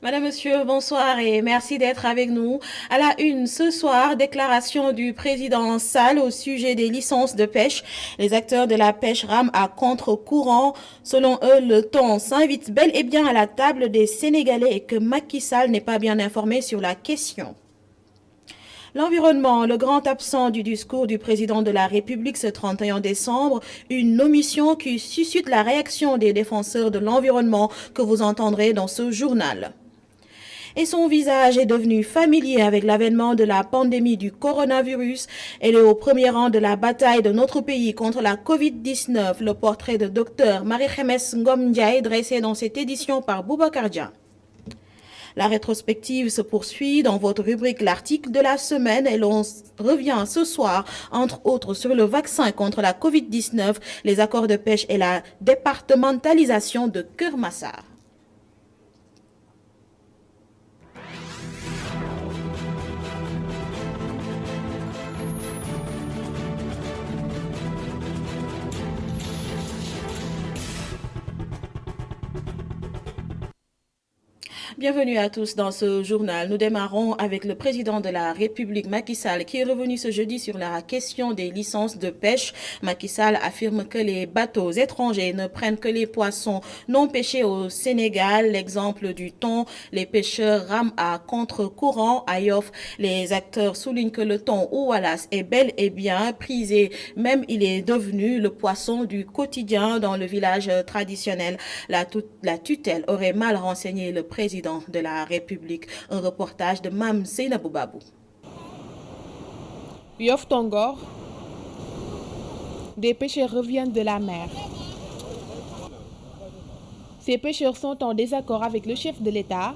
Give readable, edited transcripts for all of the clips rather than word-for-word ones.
Madame, Monsieur, bonsoir et merci d'être avec nous. À la une ce soir, déclaration du président Sall au sujet des licences de pêche. Les acteurs de la pêche rament à contre-courant. Selon eux, le ton s'invite bel et bien à la table des Sénégalais et que Macky Sall n'est pas bien informé sur la question. L'environnement, le grand absent du discours du président de la République ce 31 décembre, une omission qui suscite la réaction des défenseurs de l'environnement que vous entendrez dans ce journal. Et son visage est devenu familier avec l'avènement de la pandémie du coronavirus. Elle est au premier rang de la bataille de notre pays contre la Covid-19. Le portrait de Dr Marie-Khémesse Ngom Ndiaye dressé dans cette édition par Boubacar Dia. La rétrospective se poursuit dans votre rubrique l'article de la semaine et l'on revient ce soir, entre autres, sur le vaccin contre la Covid-19, les accords de pêche et la départementalisation de Keur Massar. Bienvenue à tous dans ce journal. Nous démarrons avec le président de la République, Macky Sall, qui est revenu ce jeudi sur la question des licences de pêche. Macky Sall affirme que les bateaux étrangers ne prennent que les poissons non pêchés au Sénégal. L'exemple du thon, les pêcheurs rament à contre-courant. À Yoff, les acteurs soulignent que le thon ou Wallace est bel et bien prisé. Même il est devenu le poisson du quotidien dans le village traditionnel. La tutelle aurait mal renseigné le président de la République. Un reportage de Mam Seynabou Babou. Yoff Tongor, des pêcheurs reviennent de la mer. Ces pêcheurs sont en désaccord avec le chef de l'État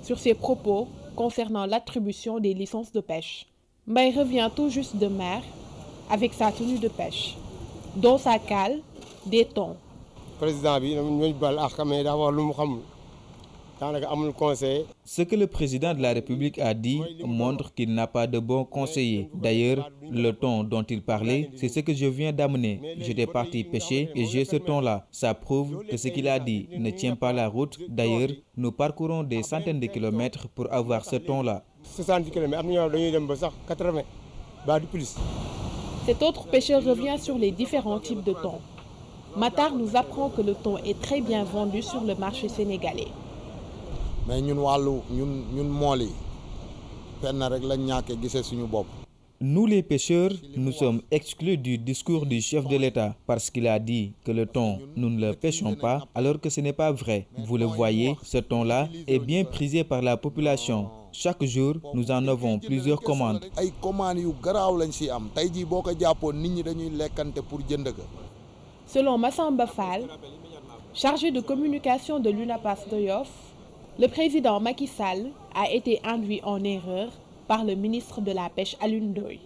sur ses propos concernant l'attribution des licences de pêche. Mais il revient tout juste de mer avec sa tenue de pêche, dont sa cale, des thons. Ce que le président de la République a dit montre qu'il n'a pas de bons conseillers. D'ailleurs, le thon dont il parlait, c'est ce que je viens d'amener. J'étais parti pêcher et j'ai ce thon-là. Ça prouve que ce qu'il a dit ne tient pas la route. D'ailleurs, nous parcourons des centaines de kilomètres pour avoir ce thon-là. 60 km, Cet autre pêcheur revient sur les différents types de thon. Matar nous apprend que le thon est très bien vendu sur le marché sénégalais. Mais nous les pêcheurs, nous sommes exclus du discours du chef de l'État parce qu'il a dit que le thon, nous ne le pêchons pas alors que ce n'est pas vrai. Vous le voyez, ce thon-là est bien prisé par la population. Chaque jour, nous en avons plusieurs commandes. Selon Massamba Fall, chargé de communication de l'UNAPAS de Yoff, le président Macky Sall a été induit en erreur par le ministre de la Pêche Alioune Ndoye.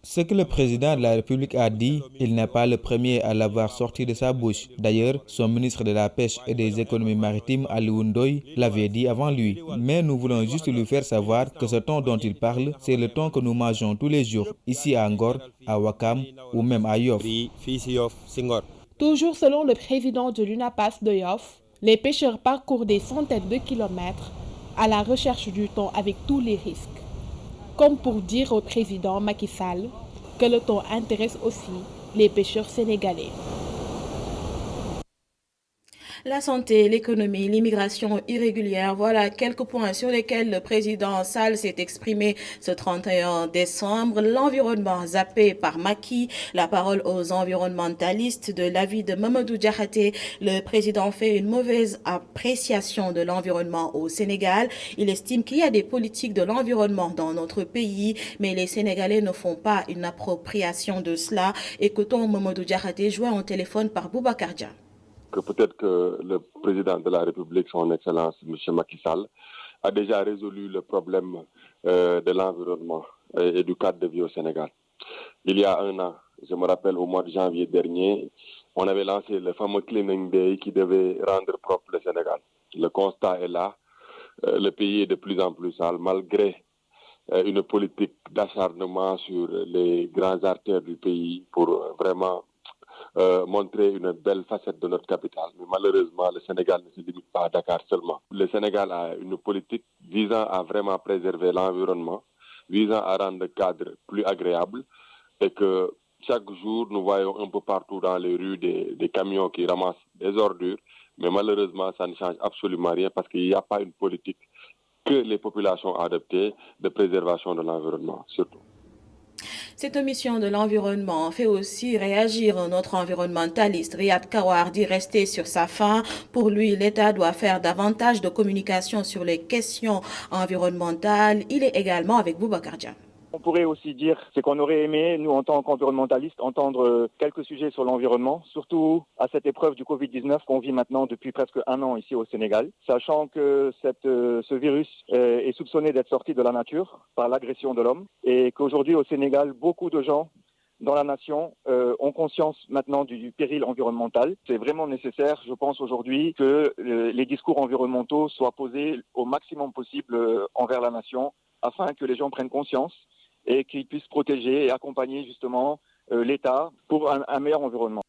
Ce que le président de la République a dit, il n'est pas le premier à l'avoir sorti de sa bouche. D'ailleurs, son ministre de la Pêche et des Économies maritimes, Alioune Ndoye, l'avait dit avant lui. Mais nous voulons juste lui faire savoir que ce thon dont il parle, c'est le thon que nous mangeons tous les jours, ici à Ngor, à Ouakam ou même à Yoff. Toujours selon le président de l'UNAPAS de Yoff, les pêcheurs parcourent des centaines de kilomètres à la recherche du thon avec tous les risques. Comme pour dire au président Macky Sall que le thon intéresse aussi les pêcheurs sénégalais. La santé, l'économie, l'immigration irrégulière, voilà quelques points sur lesquels le président Sall s'est exprimé ce 31 décembre. L'environnement zappé par Macky, la parole aux environnementalistes. De l'avis de Mamadou Diakhaté, le président fait une mauvaise appréciation de l'environnement au Sénégal. Il estime qu'il y a des politiques de l'environnement dans notre pays, mais les Sénégalais ne font pas une appropriation de cela. Écoutons Mamadou Diakhaté, joint au téléphone par Boubacar Dia. Que peut-être que le président de la République, son Excellence, M. Macky Sall, a déjà résolu le problème de l'environnement et du cadre de vie au Sénégal. Il y a un an, je me rappelle au mois de janvier dernier, on avait lancé le fameux Cleaning Day qui devait rendre propre le Sénégal. Le constat est là, le pays est de plus en plus sale, malgré une politique d'acharnement sur les grandes artères du pays pour vraiment montrer une belle facette de notre capitale. Mais malheureusement, le Sénégal ne se limite pas à Dakar seulement. Le Sénégal a une politique visant à vraiment préserver l'environnement, visant à rendre le cadre plus agréable et que chaque jour, nous voyons un peu partout dans les rues des camions qui ramassent des ordures. Mais malheureusement, ça ne change absolument rien parce qu'il n'y a pas une politique que les populations ont adoptée de préservation de l'environnement, surtout. Cette mission de l'environnement fait aussi réagir notre environnementaliste Riyad Kawar dit rester sur sa faim. Pour lui, l'État doit faire davantage de communication sur les questions environnementales. Il est également avec Boubacar Dia. On pourrait aussi dire, c'est qu'on aurait aimé, nous en tant qu'environnementalistes, entendre quelques sujets sur l'environnement, surtout à cette épreuve du Covid-19 qu'on vit maintenant depuis presque 1 an ici au Sénégal, sachant que ce virus est soupçonné d'être sorti de la nature par l'agression de l'homme et qu'aujourd'hui au Sénégal, beaucoup de gens dans la nation ont conscience maintenant du péril environnemental. C'est vraiment nécessaire, je pense aujourd'hui, que les discours environnementaux soient posés au maximum possible envers la nation afin que les gens prennent conscience et qu'ils puissent protéger et accompagner justement l'État pour un meilleur environnement.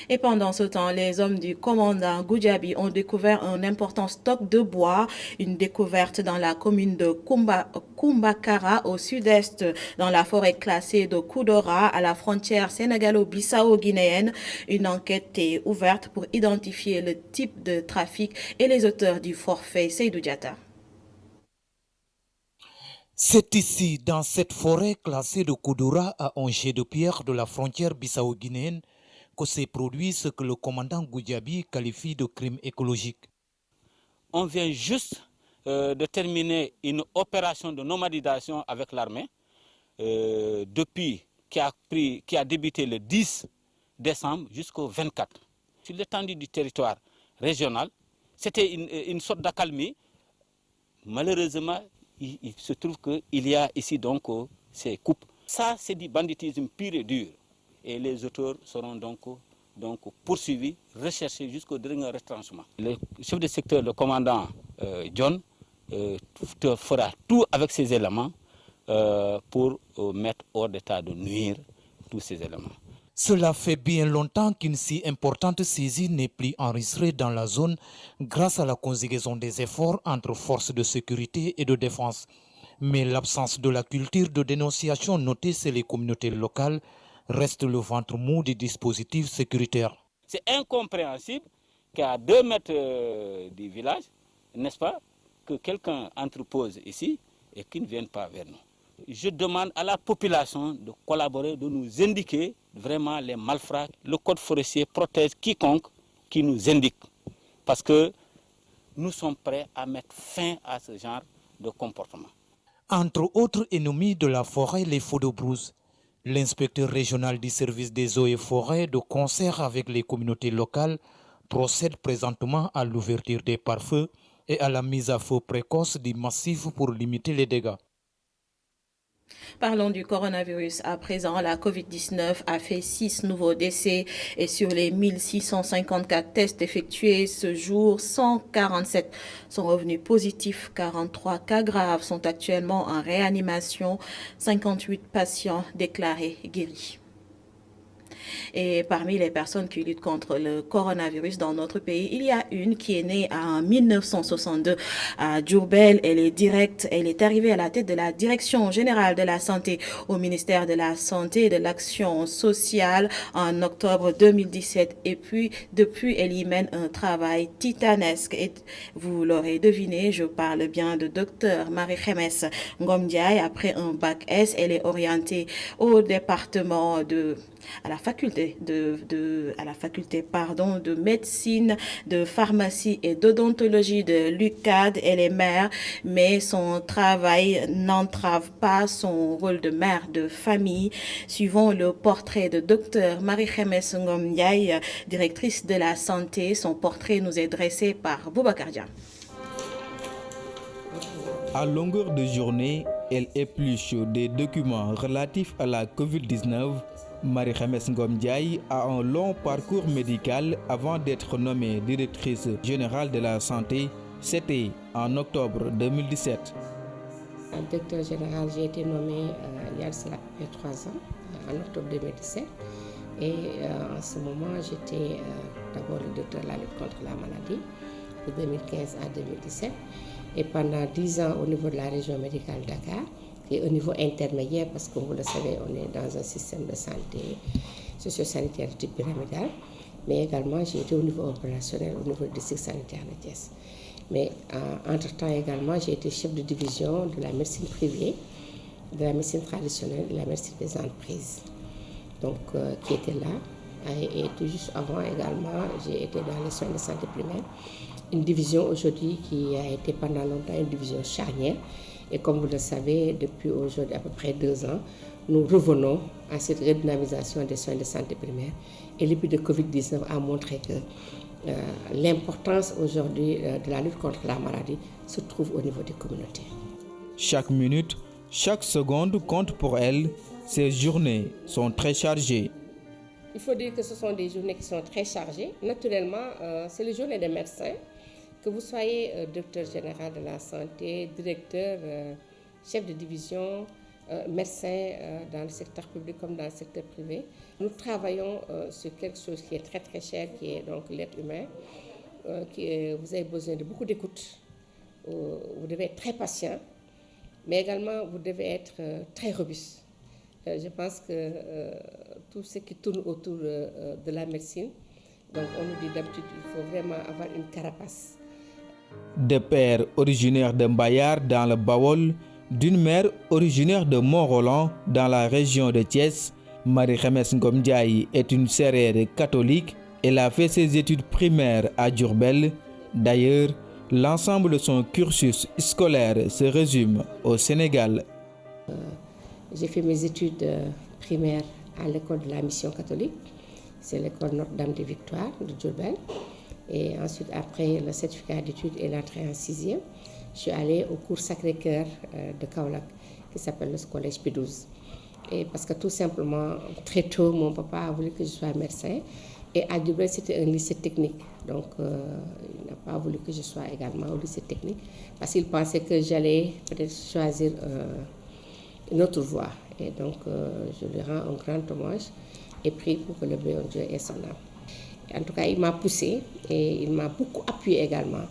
Et pendant ce temps, les hommes du commandant Goudiaby ont découvert un important stock de bois, une découverte dans la commune de Kumbakara au sud-est, dans la forêt classée de Koudora à la frontière sénégalo-bissau-guinéenne. Une enquête est ouverte pour identifier le type de trafic et les auteurs du forfait. Seydou Diatta. C'est ici, dans cette forêt classée de Koudora à un jet de pierre de la frontière bissau-guinéenne, que s'est produit ce que le commandant Goudiaby qualifie de crime écologique. On vient juste de terminer une opération de nomadisation avec l'armée, qui a débuté le 10 décembre jusqu'au 24. Sur l'étendue du territoire régional, c'était une sorte d'accalmie. Malheureusement, il se trouve qu'il y a ici donc ces coupes. Ça, c'est du banditisme pur et dur. Et les auteurs seront donc poursuivis, recherchés jusqu'au dernier retranchement. Le chef de secteur, le commandant John, fera tout avec ces éléments pour mettre hors d'état de nuire tous ces éléments. Cela fait bien longtemps qu'une si importante saisie n'est plus enregistrée dans la zone grâce à la conjugaison des efforts entre forces de sécurité et de défense. Mais l'absence de la culture de dénonciation notée chez les communautés locales reste le ventre mou des dispositifs sécuritaires. C'est incompréhensible qu'à 2 mètres du village, n'est-ce pas, que quelqu'un entrepose ici et qu'il ne vienne pas vers nous. Je demande à la population de collaborer, de nous indiquer vraiment les malfrats. Le code forestier protège quiconque qui nous indique. Parce que nous sommes prêts à mettre fin à ce genre de comportement. Entre autres ennemis de la forêt, les feux de brousse. L'inspecteur régional du service des eaux et forêts, de concert avec les communautés locales, procède présentement à l'ouverture des pare-feux et à la mise à feu précoce du massif pour limiter les dégâts. Parlons du coronavirus à présent. La COVID-19 a fait 6 nouveaux décès et sur les 1654 tests effectués ce jour, 147 sont revenus positifs. 43 cas graves sont actuellement en réanimation. 58 patients déclarés guéris. Et parmi les personnes qui luttent contre le coronavirus dans notre pays, il y a une qui est née en 1962 à Diourbel. Elle est arrivée à la tête de la Direction générale de la santé au ministère de la Santé et de l'Action sociale en octobre 2017. Et puis, depuis, elle y mène un travail titanesque. Et vous l'aurez deviné, je parle bien de Dr Marie-Khemesse Ngom Ndiaye. Après un bac S, elle est orientée au département à la faculté de médecine, de pharmacie et d'odontologie de l'UCAD. Elle est mère, mais son travail n'entrave pas son rôle de mère de famille. Suivons le portrait de Dr Marie-Khemesse Ngom Ndiaye, directrice de la santé. Son portrait nous est dressé par Boubacar Dia. À longueur de journée, elle épluche des documents relatifs à la COVID-19. Marie-Khemesse Ngom Ndiaye a un long parcours médical avant d'être nommée directrice générale de la santé. C'était en octobre 2017. Directeur général, j'ai été nommée il y a cela 3 ans, en octobre 2017. Et en ce moment, j'étais d'abord le directeur de la lutte contre la maladie de 2015 à 2017. Et pendant 10 ans au niveau de la région médicale Dakar, et au niveau intermédiaire, parce que vous le savez, on est dans un système de santé socio-sanitaire de type pyramidal, mais également j'ai été au niveau opérationnel, au niveau du district sanitaire de Thiès. Mais entre-temps également, j'ai été chef de division de la médecine privée, de la médecine traditionnelle et de la médecine des entreprises. Donc, qui était là. Et tout juste avant également, j'ai été dans les soins de santé primaire, une division aujourd'hui qui a été pendant longtemps une division charnière. Et comme vous le savez, depuis aujourd'hui à peu près 2 ans, nous revenons à cette redynamisation des soins de santé primaire. Et l'épidémie de Covid-19 a montré que l'importance aujourd'hui de la lutte contre la maladie se trouve au niveau des communautés. Chaque minute, chaque seconde compte pour elle. Ces journées sont très chargées. Il faut dire que ce sont des journées qui sont très chargées. Naturellement, c'est les journées des médecins. Que vous soyez directeur général de la santé, directeur, chef de division, médecin dans le secteur public comme dans le secteur privé, nous travaillons sur quelque chose qui est très très cher, qui est donc l'être humain. Vous avez besoin de beaucoup d'écoute. Vous devez être très patient, mais également vous devez être très robuste. Je pense que tout ce qui tourne autour de la médecine, donc on nous dit d'habitude qu'il faut vraiment avoir une carapace. De père originaire de Mbayar dans le Bawol, d'une mère originaire de Mont-Roland dans la région de Thiès, Marie-Khemesse Ngom Ndiaye est une sérère catholique. Elle a fait ses études primaires à Diourbel. D'ailleurs, l'ensemble de son cursus scolaire se résume au Sénégal. J'ai fait mes études primaires à l'école de la mission catholique. C'est l'école Notre-Dame des Victoires de Diourbel. Et ensuite, après le certificat d'études et l'entrée en 6e, je suis allée au cours Sacré-Cœur de Kaolack, qui s'appelle le collège P12. Et parce que tout simplement, très tôt, mon papa a voulu que je sois médecin. Et à Diourbel, c'était un lycée technique. Donc, il n'a pas voulu que je sois également au lycée technique, parce qu'il pensait que j'allais peut-être choisir une autre voie. Et donc, je lui rends un grand hommage et prie pour que le bon Dieu ait son âme. En tout cas, il m'a poussé et il m'a beaucoup appuyé également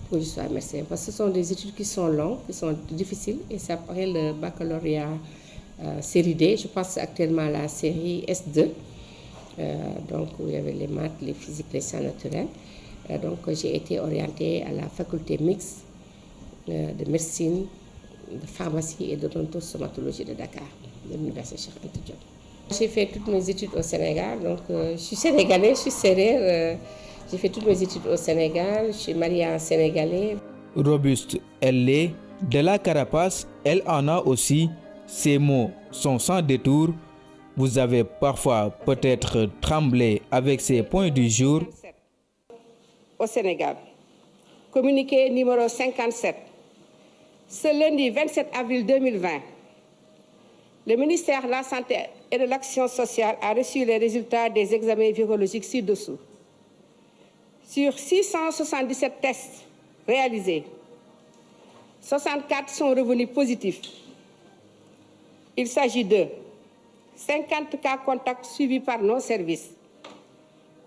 pour que je sois médecin. Parce que ce sont des études qui sont longues, qui sont difficiles. Et c'est après le baccalauréat série D. Je passe actuellement à la série S2. Donc, où il y avait les maths, les physiques, les sciences naturelles. Donc, j'ai été orientée à la faculté mixte de médecine, de pharmacie et d'odontostomatologie de Dakar, de l'université Cheikh Anta Diop. J'ai fait toutes mes études au Sénégal, donc je suis sénégalaise, je suis sérère. J'ai fait toutes mes études au Sénégal, je suis mariée à un Sénégalais. Robuste, elle l'est. De la carapace, elle en a aussi. Ces mots sont sans détour. Vous avez parfois peut-être tremblé avec ces points du jour. Au Sénégal, communiqué numéro 57. Ce lundi 27 avril 2020, le ministère de la Santé et de l'Action sociale a reçu les résultats des examens virologiques ci-dessous. Sur 677 tests réalisés, 64 sont revenus positifs. Il s'agit de 50 cas contacts suivis par nos services.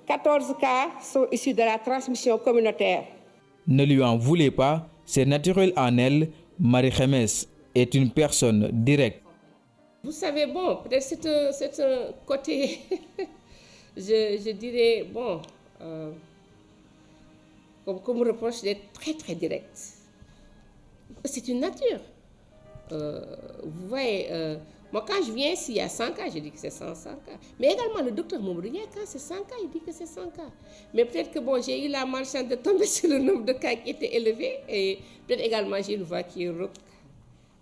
14 cas sont issus de la transmission communautaire. Ne lui en voulez pas, c'est naturel en elle. Marie-Khemesse est une personne directe. Vous savez, bon, peut-être c'est un côté, je dirais, bon, qu'on me reproche d'être très très direct. C'est une nature. Vous voyez, moi quand je viens ici, il y a 100 cas, je dis que c'est 100 cas. Mais également le docteur Mamadou Niaka, c'est 100 cas, il dit que c'est 100 cas. Mais peut-être que bon, j'ai eu la malchance de tomber sur le nombre de cas qui était élevé. Et peut-être également j'ai une voix qui est rauque,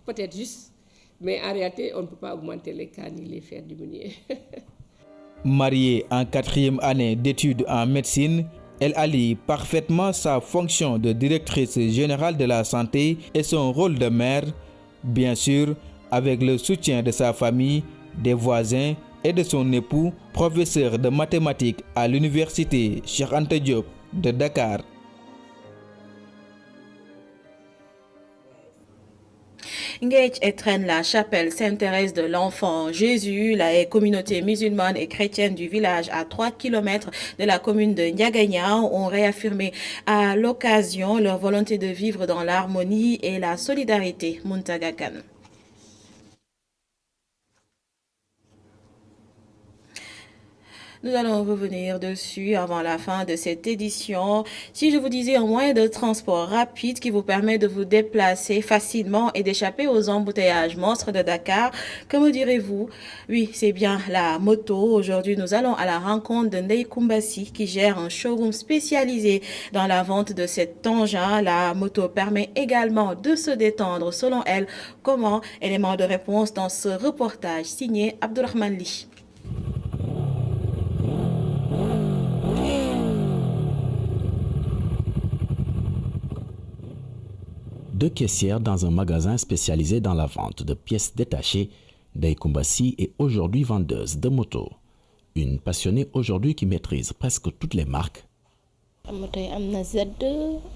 peut-être juste. Mais en réalité, on ne peut pas augmenter les cas ni les faire diminuer. Mariée en 4e année d'études en médecine, elle allie parfaitement sa fonction de directrice générale de la santé et son rôle de mère, bien sûr, avec le soutien de sa famille, des voisins et de son époux, professeur de mathématiques à l'université Cheikh Anta Diop de Dakar. Ngech étreint la chapelle Sainte-Thérèse de l'Enfant Jésus. La communauté musulmane et chrétienne du village à 3 km de la commune de Ndiagagna ont réaffirmé à l'occasion leur volonté de vivre dans l'harmonie et la solidarité. Muntaga Khan. Nous allons revenir dessus avant la fin de cette édition. Si je vous disais un moyen de transport rapide qui vous permet de vous déplacer facilement et d'échapper aux embouteillages monstres de Dakar, que me direz-vous? Oui, c'est bien la moto. Aujourd'hui, nous allons à la rencontre de Ndeye Koumbassi qui gère un showroom spécialisé dans la vente de cet engin. La moto permet également de se détendre. Selon elle, comment? Élément de réponse dans ce reportage signé Abdourahmane Li. Deux caissières dans un magasin spécialisé dans la vente de pièces détachées, Ndeye Koumbassi est aujourd'hui vendeuse de motos. Une passionnée aujourd'hui qui maîtrise presque toutes les marques. Amna Z,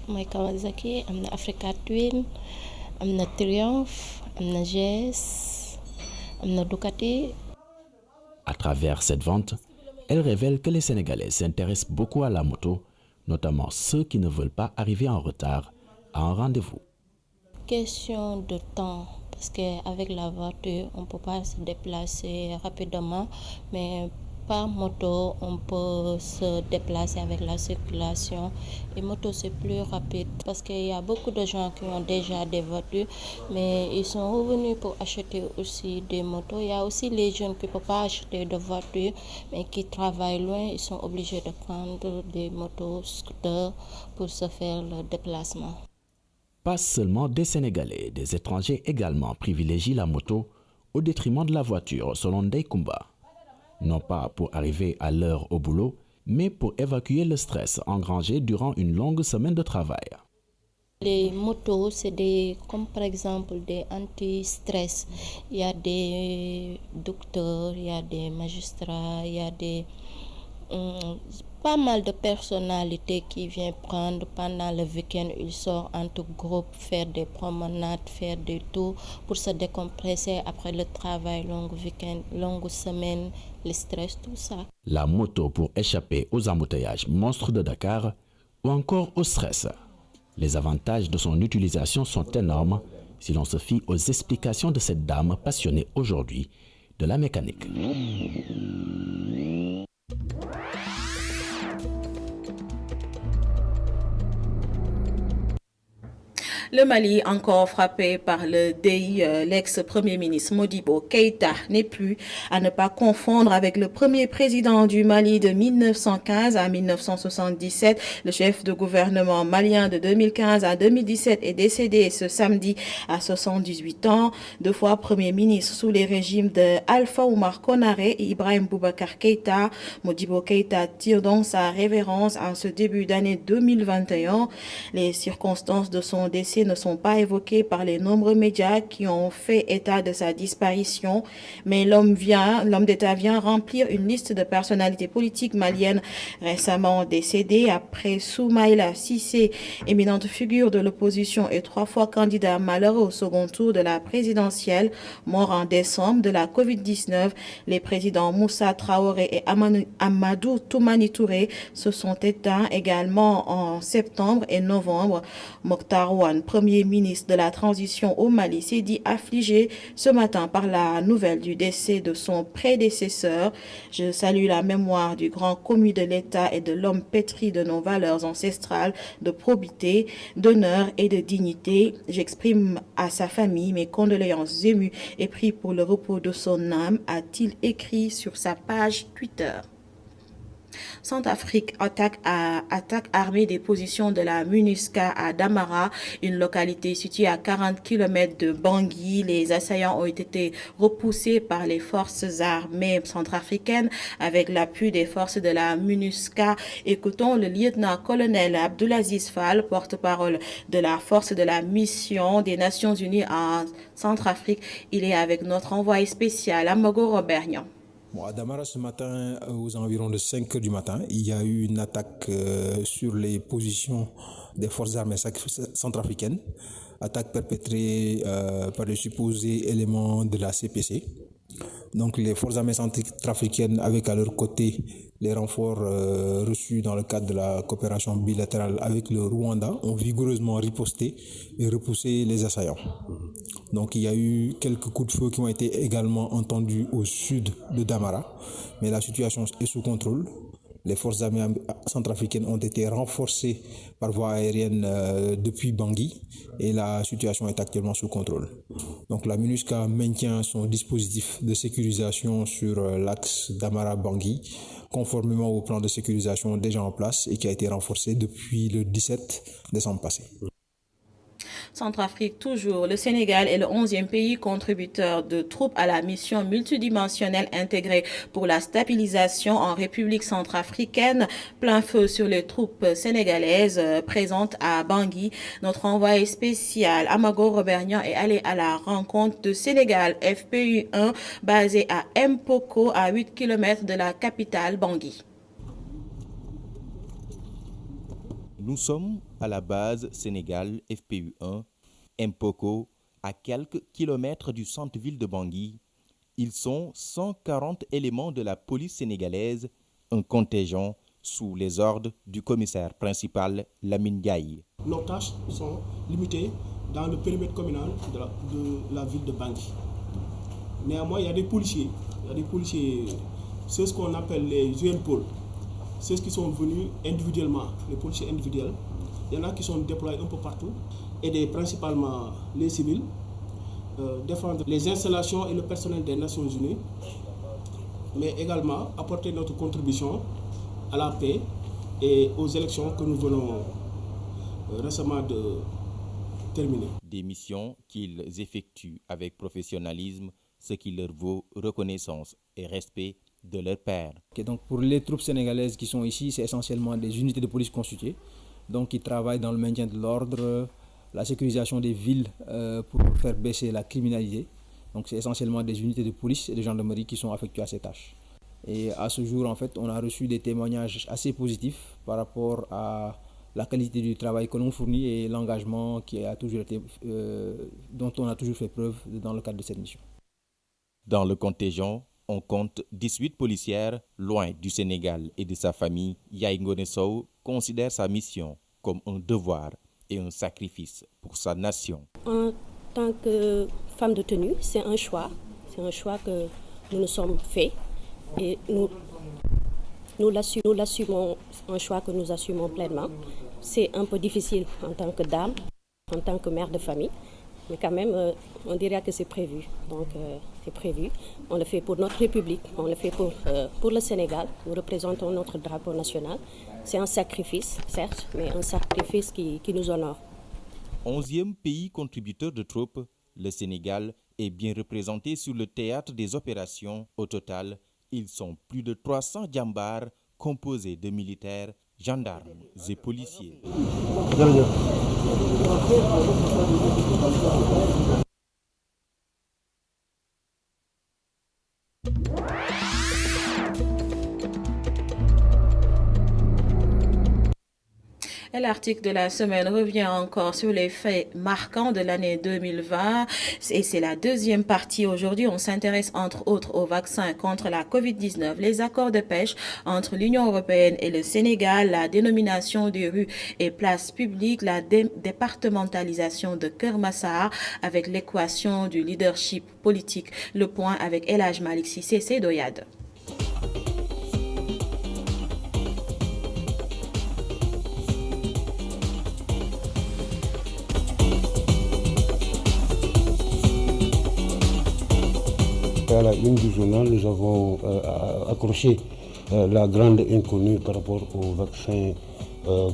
mooy Kawasaki, amna Africa Twin, amna Triumph, amna GS, amna Ducati. À travers cette vente, elle révèle que les Sénégalais s'intéressent beaucoup à la moto, notamment ceux qui ne veulent pas arriver en retard à un rendez-vous. Question de temps, parce qu'avec la voiture, on ne peut pas se déplacer rapidement, mais par moto, on peut se déplacer avec la circulation. Et moto, c'est plus rapide, parce qu'il y a beaucoup de gens qui ont déjà des voitures, mais ils sont revenus pour acheter aussi des motos. Il y a aussi les jeunes qui ne peuvent pas acheter de voitures, mais qui travaillent loin, ils sont obligés de prendre des motos, scooters, pour se faire le déplacement. Pas seulement des Sénégalais, des étrangers également privilégient la moto au détriment de la voiture, selon Ndeye Koumba. Non pas pour arriver à l'heure au boulot, mais pour évacuer le stress engrangé durant une longue semaine de travail. Les motos, c'est comme par exemple des anti-stress. Il y a des docteurs, il y a des magistrats, il y a pas mal de personnalités qui viennent prendre pendant le week-end. Ils sortent entre groupes, faire des promenades, faire des tours pour se décompresser après le travail, long week-end, longue semaine, le stress, tout ça. La moto pour échapper aux embouteillages monstres de Dakar ou encore au stress. Les avantages de son utilisation sont énormes si l'on se fie aux explications de cette dame passionnée aujourd'hui de la mécanique. Le Mali, encore frappé par le déni, l'ex-premier ministre Modibo Keïta n'est plus à ne pas confondre avec le premier président du Mali de 1915 à 1977. Le chef de gouvernement malien de 2015 à 2017 est décédé ce samedi à 78 ans. 2 fois premier ministre sous les régimes de Alpha Oumar Konaré et Ibrahim Boubacar Keïta. Modibo Keïta tire donc sa révérence en ce début d'année 2021. Les circonstances de son décès ne sont pas évoquées par les nombreux médias qui ont fait état de sa disparition, mais l'homme d'État vient remplir une liste de personnalités politiques maliennes récemment décédées après Soumaïla Cissé, éminente figure de l'opposition et 3 fois candidat malheureux au second tour de la présidentielle, mort en décembre de la Covid-19. Les présidents Moussa Traoré et Amadou Toumani Touré se sont éteints également en septembre et novembre. Mokhtar Ouane, premier ministre de la transition au Mali, s'est dit affligé ce matin par la nouvelle du décès de son prédécesseur. Je salue la mémoire du grand commis de l'État et de l'homme pétri de nos valeurs ancestrales de probité, d'honneur et de dignité. J'exprime à sa famille mes condoléances émues et prie pour le repos de son âme, a-t-il écrit sur sa page Twitter. Centrafrique attaque armée des positions de la MINUSCA à Damara, une localité située à 40 km de Bangui. Les assaillants ont été repoussés par les forces armées centrafricaines avec l'appui des forces de la MINUSCA. Écoutons le lieutenant-colonel Abdoulaziz Fall, porte-parole de la force de la mission des Nations Unies en Centrafrique. Il est avec notre envoyé spécial Amogo Robert Niang. Bon, à Damara, ce matin, aux environs de 5 h du matin, il y a eu une attaque sur les positions des forces armées centrafricaines. Attaque perpétrée par les supposés éléments de la CPC. Donc les forces armées centrafricaines, avec à leur côté les renforts reçus dans le cadre de la coopération bilatérale avec le Rwanda, ont vigoureusement riposté et repoussé les assaillants. Donc il y a eu quelques coups de feu qui ont été également entendus au sud de Damara, mais la situation est sous contrôle. Les forces armées centrafricaines ont été renforcées par voie aérienne depuis Bangui et la situation est actuellement sous contrôle. Donc la MINUSCA maintient son dispositif de sécurisation sur l'axe Damara-Bangui, conformément au plan de sécurisation déjà en place et qui a été renforcé depuis le 17 décembre passé. Centrafrique toujours. Le Sénégal est le 11e pays contributeur de troupes à la mission multidimensionnelle intégrée pour la stabilisation en République centrafricaine. Plein feu sur les troupes sénégalaises présentes à Bangui. Notre envoyé spécial Amago Robernian est allé à la rencontre de Sénégal FPU 1 basé à Mpoko à 8 km de la capitale Bangui. Nous sommes à la base Sénégal FPU1, Mpoko, à quelques kilomètres du centre-ville de Bangui. Ils sont 140 éléments de la police sénégalaise, un contingent sous les ordres du commissaire principal Lamine Gaye. Nos tâches sont limitées dans le périmètre communal de la ville de Bangui. Néanmoins, il y a des policiers, c'est ce qu'on appelle les UNPOL. Ceux qui sont venus individuellement, les policiers individuels, il y en a qui sont déployés un peu partout, aider principalement les civils, défendre les installations et le personnel des Nations Unies, mais également apporter notre contribution à la paix et aux élections que nous venons récemment de terminer. Des missions qu'ils effectuent avec professionnalisme, ce qui leur vaut reconnaissance et respect de leur père. Donc pour les troupes sénégalaises qui sont ici, c'est essentiellement des unités de police constituées, donc qui travaillent dans le maintien de l'ordre, la sécurisation des villes pour faire baisser la criminalité. Donc c'est essentiellement des unités de police et de gendarmerie qui sont affectuées à ces tâches. Et à ce jour, en fait, on a reçu des témoignages assez positifs par rapport à la qualité du travail que l'on fournit et l'engagement qui a toujours été, dont on a toujours fait preuve dans le cadre de cette mission. Dans le contingent, on compte 18 policières. Loin du Sénégal et de sa famille, Yaye Ngoné Sow considère sa mission comme un devoir et un sacrifice pour sa nation. En tant que femme de tenue, c'est un choix que nous nous sommes faits et nous l'assumons, un choix que nous assumons pleinement. C'est un peu difficile en tant que dame, en tant que mère de famille, mais quand même, on dirait que c'est prévu. Donc, c'est prévu. On le fait pour notre République, on le fait pour le Sénégal. Nous représentons notre drapeau national. C'est un sacrifice, certes, mais un sacrifice qui nous honore. 11e pays contributeur de troupes, le Sénégal est bien représenté sur le théâtre des opérations. Au total, ils sont plus de 300 djambars composés de militaires, gendarmes et policiers. Et l'article de la semaine revient encore sur les faits marquants de l'année 2020 et c'est la deuxième partie. Aujourd'hui, on s'intéresse entre autres au vaccin contre la COVID-19, les accords de pêche entre l'Union européenne et le Sénégal, la dénomination des rues et places publiques, la départementalisation de Keur Massar avec l'équation du leadership politique. Le point avec El Hadj Malick Cissé Sedoyad. À la une du journal, nous avons accroché la grande inconnue par rapport au vaccin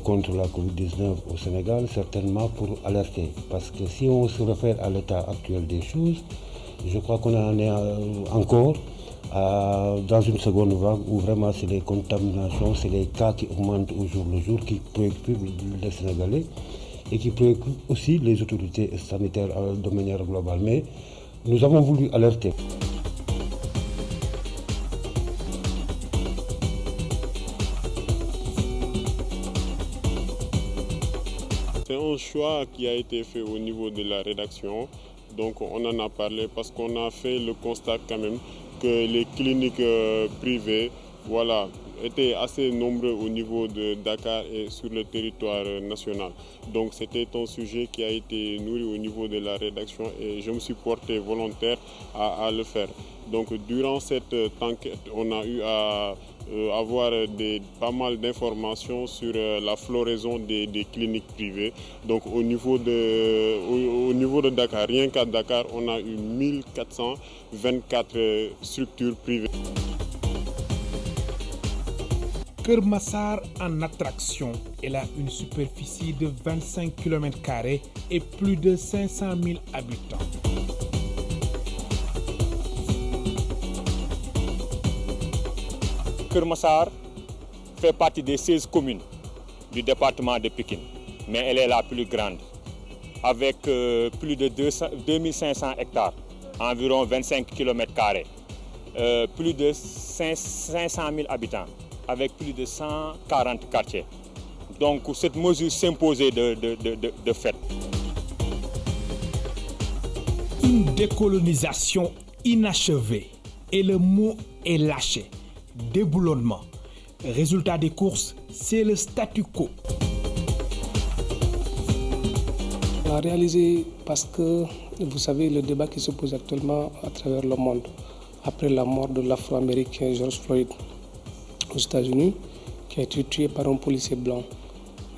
contre la COVID-19 au Sénégal, certainement pour alerter. Parce que si on se réfère à l'état actuel des choses, je crois qu'on en est encore dans une seconde vague où vraiment c'est les contaminations, c'est les cas qui augmentent au jour le jour qui préoccupent les Sénégalais et qui préoccupent aussi les autorités sanitaires de manière globale. Mais nous avons voulu alerter. choix qui a été fait au niveau de la rédaction. Donc on en a parlé parce qu'on a fait le constat quand même que les cliniques privées étaient assez nombreux au niveau de Dakar et sur le territoire national. Donc c'était un sujet qui a été nourri au niveau de la rédaction et je me suis porté volontaire à le faire. Donc durant cette enquête, on a eu à avoir pas mal d'informations sur la floraison des cliniques privées. Donc au niveau de Dakar, rien qu'à Dakar, on a eu 1424 structures privées. Keur Massar en attraction, elle a une superficie de 25 km² et plus de 500 000 habitants. Keur Massar fait partie des 16 communes du département de Pikine, mais elle est la plus grande, avec plus de 2500 hectares, environ 25 km², plus de 500 000 habitants, avec plus de 140 quartiers. Donc cette mesure s'imposait de fait. Une décolonisation inachevée et le mot est lâché. Déboulonnement. Résultat des courses, c'est le statu quo. On a réalisé parce que, vous savez, le débat qui se pose actuellement à travers le monde, après la mort de l'Afro-Américain George Floyd aux États-Unis, qui a été tué par un policier blanc.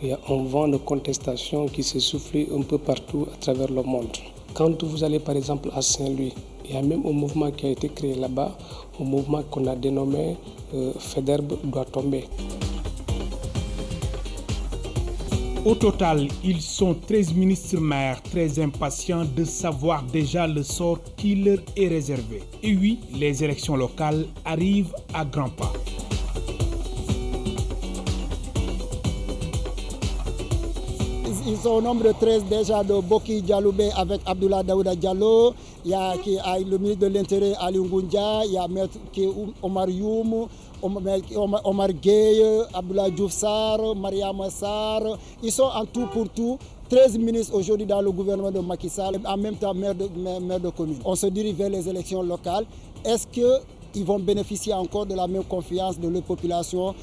Il y a un vent de contestation qui s'est soufflé un peu partout à travers le monde. Quand vous allez par exemple à Saint-Louis, il y a même un mouvement qui a été créé là-bas, un mouvement qu'on a dénommé Faidherbe doit tomber. Au total, ils sont 13 ministres-maires très impatients de savoir déjà le sort qui leur est réservé. Et oui, les élections locales arrivent à grands pas. Ils sont au nombre de 13 déjà de Boki Dialoubé avec Abdoulaye Daouda Diallo. Il y a le ministre de l'Intérieur Ali Ngundia, il y a Omar Youm, Omar Gueye, Abdoulaye Diouf Sarr, Mariama Sarr. Ils sont en tout pour tout 13 ministres aujourd'hui dans le gouvernement de Macky Sall, en même temps maire de commune. On se dirige vers les élections locales. Est-ce qu'ils vont bénéficier encore de la même confiance de leur population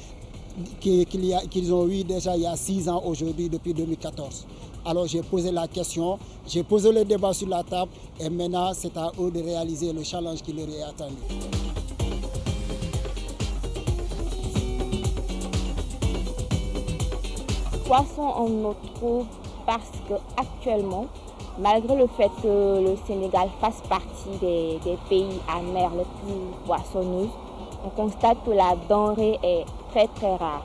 qu'ils ont eu déjà il y a 6 ans aujourd'hui, depuis 2014. Alors j'ai posé la question, j'ai posé le débat sur la table et maintenant c'est à eux de réaliser le challenge qui leur est attendu. Poisson on en trouve parce qu'actuellement, malgré le fait que le Sénégal fasse partie des pays à mer les plus poissonneux, on constate que la denrée est très rare.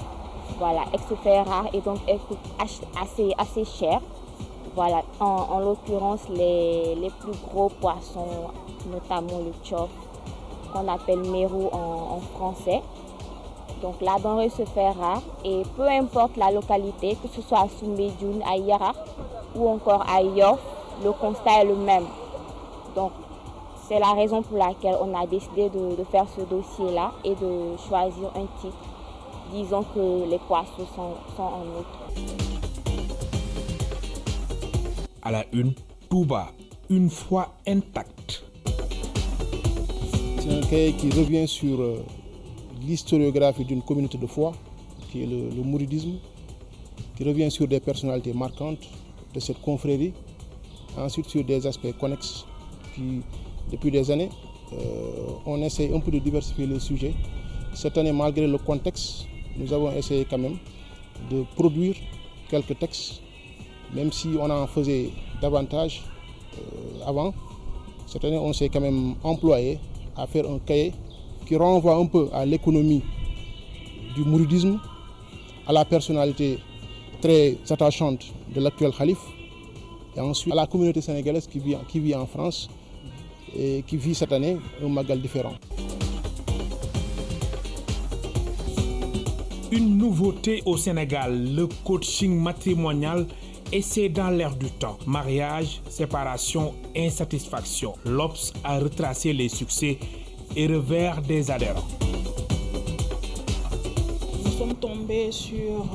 Voilà, elle se fait rare et donc elle coûte assez cher. Voilà, en l'occurrence les plus gros poissons, notamment le tchof, qu'on appelle mérou en français. Donc la denrée se fait rare et peu importe la localité, que ce soit à Soumbédioune, à Yarak ou encore à Yoff, le constat est le même. Donc c'est la raison pour laquelle on a décidé de faire ce dossier-là et de choisir un titre. Disons que les poissons sont en outre. À la une, Touba, une foi intacte. C'est un cahier qui revient sur l'historiographie d'une communauté de foi, qui est le mouridisme, qui revient sur des personnalités marquantes de cette confrérie, ensuite sur des aspects connexes qui, depuis des années, on essaie un peu de diversifier le sujet. Cette année, malgré le contexte, nous avons essayé quand même de produire quelques textes, même si on en faisait davantage avant. Cette année, on s'est quand même employé à faire un cahier qui renvoie un peu à l'économie du mouridisme, à la personnalité très attachante de l'actuel calife, et ensuite à la communauté sénégalaise qui vit en France et qui vit cette année un Magal différent. Une nouveauté au Sénégal, le coaching matrimonial, et c'est dans l'air du temps. Mariage, séparation, insatisfaction. L'Obs a retracé les succès et revers des adhérents. Nous sommes tombés sur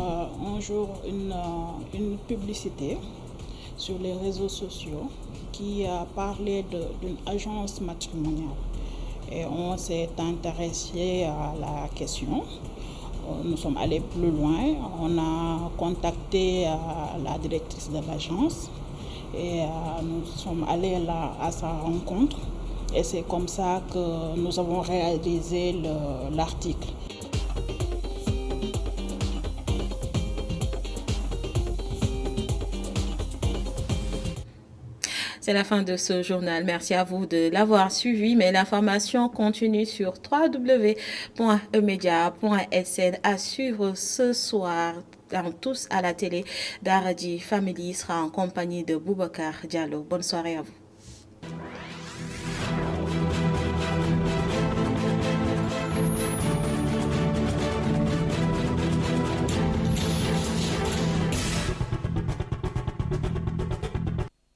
un jour une publicité sur les réseaux sociaux qui a parlé d'une agence matrimoniale. Et on s'est intéressé à la question. Nous sommes allés plus loin. On a contacté la directrice de l'agence et nous sommes allés là à sa rencontre. Et c'est comme ça que nous avons réalisé l'article. C'est la fin de ce journal. Merci à vous de l'avoir suivi. Mais l'information continue sur www.emedia.sn à suivre ce soir. Tous à la télé. Daradi Family sera en compagnie de Boubacar Diallo. Bonne soirée à vous.